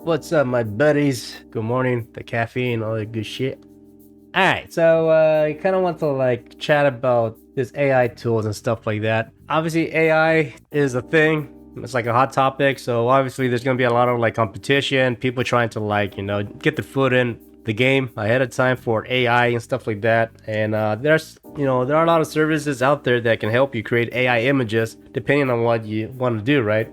What's up, my buddies? Good morning. The caffeine, all that good shit. All right, so I kind of want to like chat about this AI tools and stuff like that. Obviously, AI is a thing. It's like a hot topic. So obviously, there's gonna be a lot of like competition. People trying to like get their foot in the game ahead of time for AI and stuff like that. And there are a lot of services out there that can help you create AI images depending on what you want to do, right?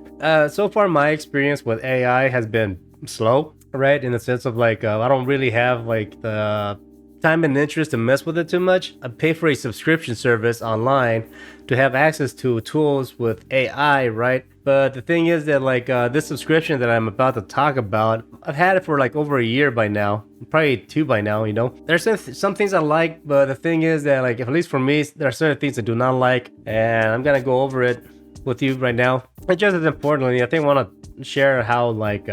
So far, my experience with AI has been slow, right? In the sense of like I don't really have like the time and interest to mess with it too much. I pay for a subscription service online to have access to tools with AI, right? But the thing is that like this subscription that I'm about to talk about, I've had it for like over a year by now, probably two by now. There's some things I like, but the thing is that like at least for me, there are certain things I do not like, and I'm gonna go over it with you right now. And just as importantly, I think I want to share how like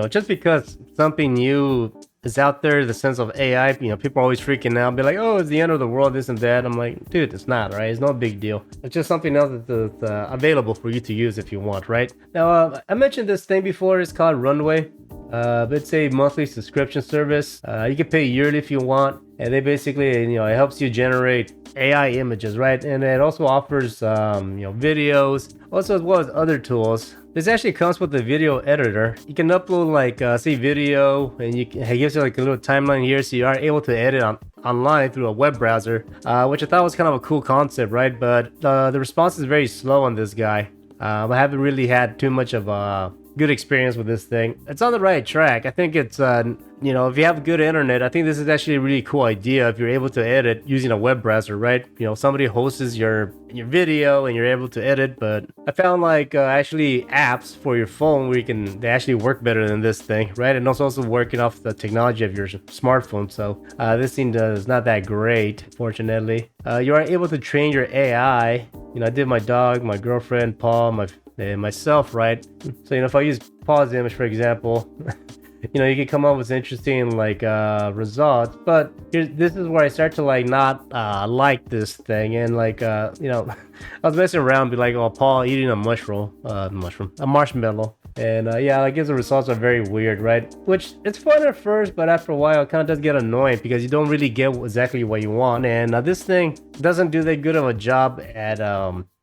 just because something new is out there, the sense of AI, people are always freaking out, be like, oh, it's the end of the world, this and that. I'm like, dude, it's not, right? It's no big deal. It's just something else that's available for you to use if you want, right? Now, I mentioned this thing before. It's called Runway. It's a monthly subscription service. You can pay yearly if you want, and they basically, it helps you generate AI images, right? And it also offers, videos, also as well as other tools. This actually comes with a video editor. You can upload like, say, video, and it gives you like a little timeline here, so you are able to edit online through a web browser, which I thought was kind of a cool concept, right? But the response is very slow on this guy. I haven't really had too much of a good experience with this thing. It's on the right track. I think it's if you have good internet, I think this is actually a really cool idea if you're able to edit using a web browser, right? Somebody hosts your video and you're able to edit. But I found like actually apps for your phone where they actually work better than this thing, right? And it's also working off the technology of your smartphone. So this thing is not that great, fortunately. You are able to train your AI. I did my dog, my girlfriend, Paul, myself, right? So if I use Paul's image, for example, you can come up with interesting like results. But this is where I start to like not like this thing, and like I was messing around, be like, oh, Paul eating a marshmallow. And I guess the results are very weird, right? Which it's fun at first, but after a while it kind of does get annoying because you don't really get exactly what you want. And this thing doesn't do that good of a job at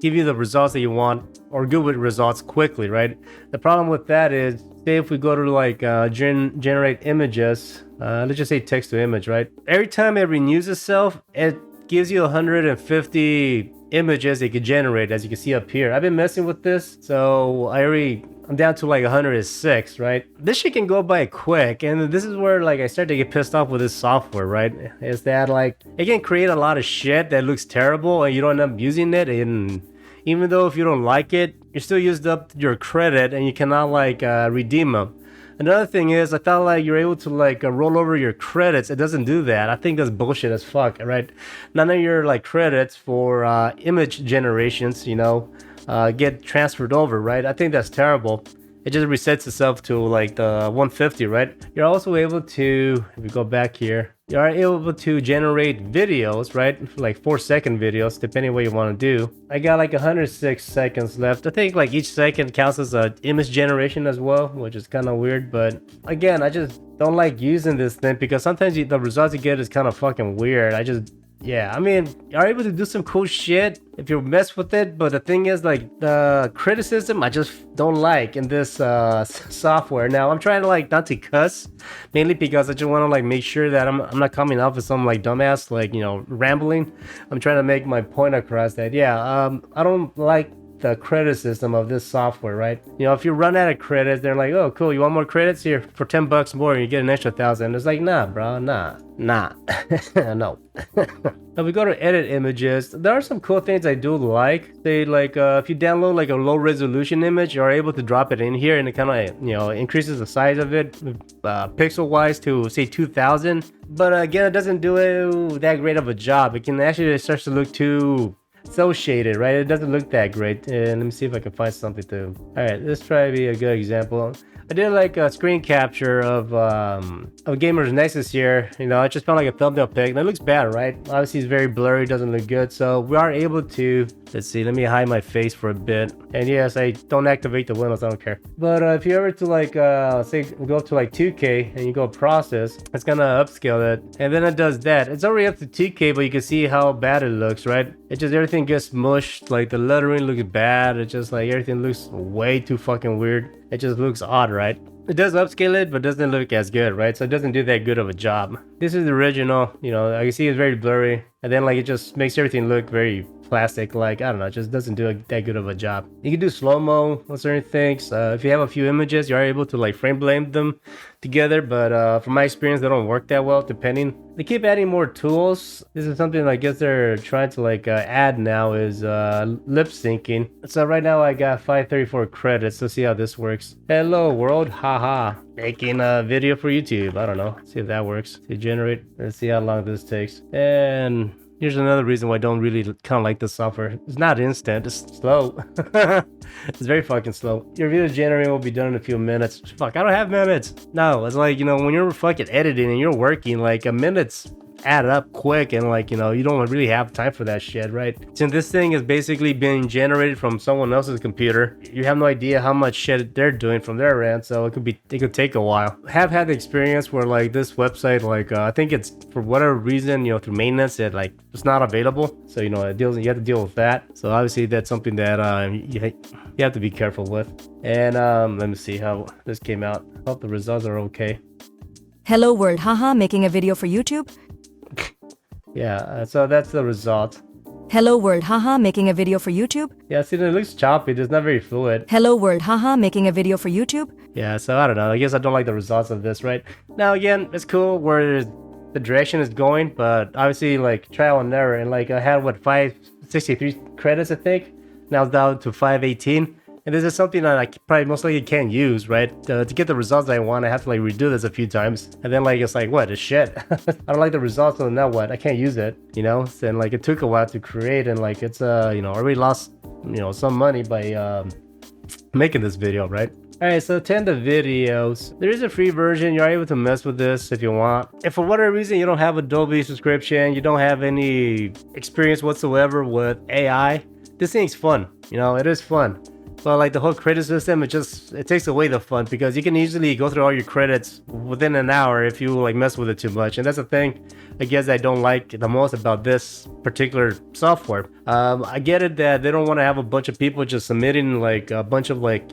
give you the results that you want or good with results quickly, right? The problem with that is, say if we go to like generate images, let's just say text to image, right? Every time it renews itself, it gives you 150 images it could generate, as you can see up here. I've been messing with this, so I'm down to like 106, right? This shit can go by quick, and this is where like I start to get pissed off with this software, right? Is that like it can create a lot of shit that looks terrible and you don't end up using it, and even though if you don't like it, you still used up your credit and you cannot like redeem them. Another thing is, I thought like you're able to like roll over your credits. It doesn't do that. I think that's bullshit as fuck, right? None of your like credits for image generations, get transferred over, right? I think that's terrible. It just resets itself to like the 150, right? You're also able to, if we go back here, you are able to generate videos, right? Like 4-second videos, depending what you want to do. I got like 106 seconds left. I think like each second counts as an image generation as well, which is kind of weird. But again, I just don't like using this thing because sometimes the results you get is kind of fucking weird. You're able to do some cool shit if you mess with it, but the thing is, like, the criticism I just don't like in this software. Now, I'm trying to, like, not to cuss, mainly because I just want to, like, make sure that I'm not coming off as some, like, dumbass, like, rambling. I'm trying to make my point across that, I don't like the credit system of this software, right? If you run out of credits, they're like, oh, cool, you want more credits? Here, for $10 more, you get an extra 1,000. It's like, nah, bro, nah, no. Now we go to edit images. There are some cool things I do like. Say like if you download like a low resolution image, you're able to drop it in here, and it kind of increases the size of it pixel wise to say 2,000. But again, it doesn't do that great of a job. It can actually start to look too so shaded, right? It doesn't look that great. And let me see if I can find something to. All right, let's try to be a good example. I did like a screen capture of Gamer's Nexus here. I just found like a thumbnail pic, and it looks bad, right? Obviously, it's very blurry, doesn't look good. So we are able to Let's see, let me hide my face for a bit. And yes, I don't activate the windows, I don't care. But if you ever to like, say go up to like 2K and you go process, it's gonna upscale it. And then it does that. It's already up to 2K, but you can see how bad it looks, right? It just, everything gets mushed, like the lettering looks bad. It's just like everything looks way too fucking weird. It just looks odd, right? It does upscale it, but doesn't look as good, right? So it doesn't do that good of a job. This is the original, you know, I can see it's very blurry. And then like it just makes everything look very plastic, like, I don't know, it just doesn't do that good of a job. You can do slow-mo on certain things. If you have a few images, you are able to like frame blend them together, but from my experience, they don't work that well, depending. They keep adding more tools. This is something I guess they're trying to like add now, is lip syncing. So right now I got 534 credits. Let's see how this works. Hello world, haha. Making a video for YouTube. I don't know, see if that works. To generate, let's see how long this takes. And here's another reason why I don't really kind of like this software. It's not instant, it's slow. It's very fucking slow. Your video generating will be done in a few minutes. Fuck, I don't have minutes. No, it's like, you know, when you're fucking editing and you're working, like a minute's add up quick, and like, you know, you don't really have time for that shit, right? Since this thing is basically being generated from someone else's computer, you have no idea how much shit they're doing from their end, so it could take a while. I have had the experience where like this website, like I think it's for whatever reason, you know, through maintenance, it like it's not available, so you know, you have to deal with that. So obviously that's something that you have to be careful with. And let me see how this came out. Hope the results are okay. Hello world, haha, making a video for YouTube. Yeah, so that's the result. Hello world, haha, making a video for YouTube. Yeah, see, it looks choppy. It's not very fluid. Hello world, haha, making a video for YouTube. Yeah, so I don't know. I guess I don't like the results of this, right? Now, again, it's cool where the direction is going, but obviously, like, trial and error. And, like, I had, what, 563 credits, I think? Now it's down to 518. And this is something that I probably most likely can't use, right? To get the results I want, I have to like redo this a few times. And then like, it's like, what, it's shit. I don't like the results, so now what? I can't use it, you know? And like, it took a while to create, and like, it's, you know, I already lost, you know, some money by making this video, right? Alright, so to end the videos, there is a free version. You're able to mess with this if you want. If for whatever reason you don't have Adobe subscription, you don't have any experience whatsoever with AI, this thing's fun. You know, it is fun. But like the whole credit system, it takes away the fun, because you can easily go through all your credits within an hour if you like mess with it too much. And that's the thing I guess I don't like the most about this particular software. I get it that they don't want to have a bunch of people just submitting like a bunch of like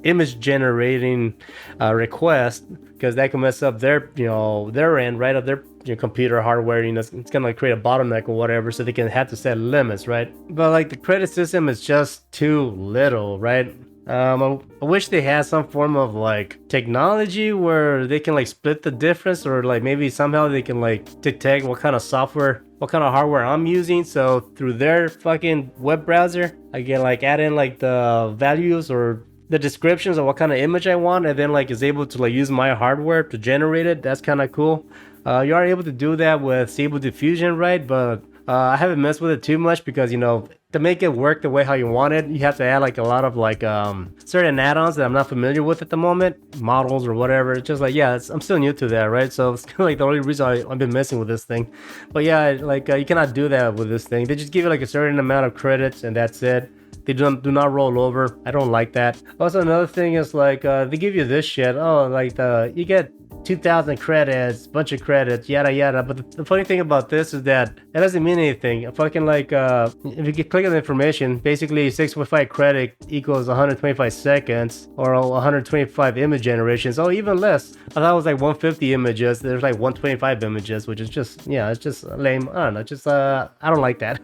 image generating requests, because that can mess up their, you know, their end, right, of their computer hardware. You know, it's gonna create a bottleneck or whatever, so they can have to set limits, right? But like the credit system is just too little, right? I wish they had some form of like technology where they can like split the difference, or like maybe somehow they can like detect what kind of software, what kind of hardware I'm using, so through their fucking web browser I can like add in like the values or the descriptions of what kind of image I want, and then like is able to like use my hardware to generate it. That's kind of cool. You are able to do that with Stable Diffusion, right? But I haven't messed with it too much, because, you know, to make it work the way how you want it, you have to add like a lot of like certain add-ons that I'm not familiar with at the moment, models or whatever. It's just like, yeah, I'm still new to that, right? So it's kind of like the only reason I've been messing with this thing. But yeah, like you cannot do that with this thing. They just give you like a certain amount of credits and that's it. They do not roll over. I don't like that. Also, another thing is like they give you this shit. Oh, like you get 2,000 credits, bunch of credits, yada yada. But the funny thing about this is that it doesn't mean anything. I fucking like if you click on the information, basically 6.5 credit equals 125 seconds or 125 image generations. Oh, even less. I thought it was like 150 images. There's like 125 images, which is just, yeah, it's just lame. I don't know. Just I don't like that.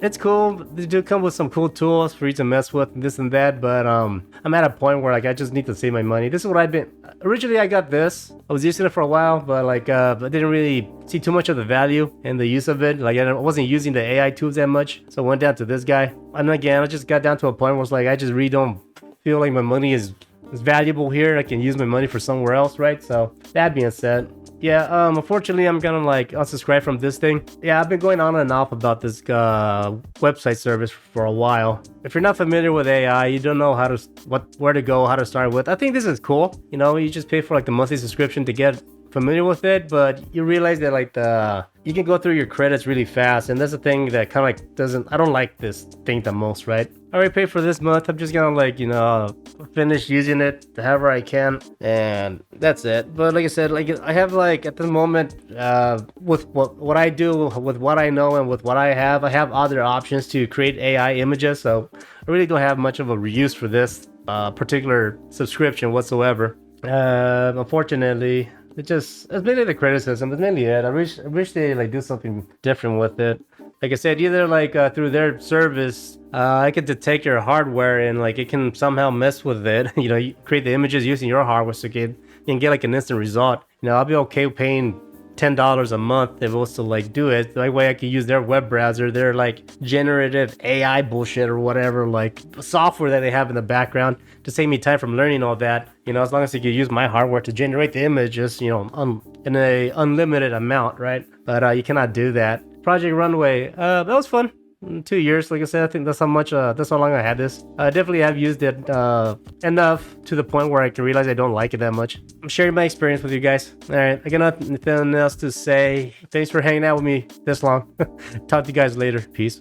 It's cool. They do come with some cool tools for you to mess with, this and that. But I'm at a point where like I just need to save my money. This is what I've been. Originally, I got this. I was using it for a while, but like I didn't really see too much of the value in the use of it. Like I wasn't using the AI tools that much, so I went down to this guy. And again, I just got down to a point where it's like I just really don't feel like my money is valuable here. I can use my money for somewhere else, right? So that being said, yeah, unfortunately, I'm gonna like unsubscribe from this thing. Yeah, I've been going on and off about this website service for a while. If you're not familiar with AI, you don't know where to go, how to start with. I think this is cool. You know, you just pay for like the monthly subscription to get familiar with it, but you realize that like you can go through your credits really fast, and that's the thing that kind of like doesn't. I don't like this thing the most, right? I already paid for this month. I'm just gonna like finish using it however I can, and that's it. But like I said, like I have like at the moment with what I do, with what I know, and with what I have other options to create AI images. So I really don't have much of a reuse for this particular subscription whatsoever. Unfortunately, it's mainly the criticism. It's mainly it. I wish they like do something different with it. Like I said, either like through their service, I could detect your hardware and like it can somehow mess with it. You create the images using your hardware, so you can get like an instant result. I'll be okay paying $10 a month if it was to like do it. That way I could use their web browser, their like generative AI bullshit or whatever, like software that they have in the background to save me time from learning all that. As long as I could use my hardware to generate the images, in a unlimited amount, right? But you cannot do that. Project Runway, that was fun. 2 years, like I said, I think that's how long I had this. I definitely have used it enough to the point where I can realize I don't like it that much. I'm sharing my experience with you guys. All right, I got nothing else to say. Thanks for hanging out with me this long. Talk to you guys later. Peace.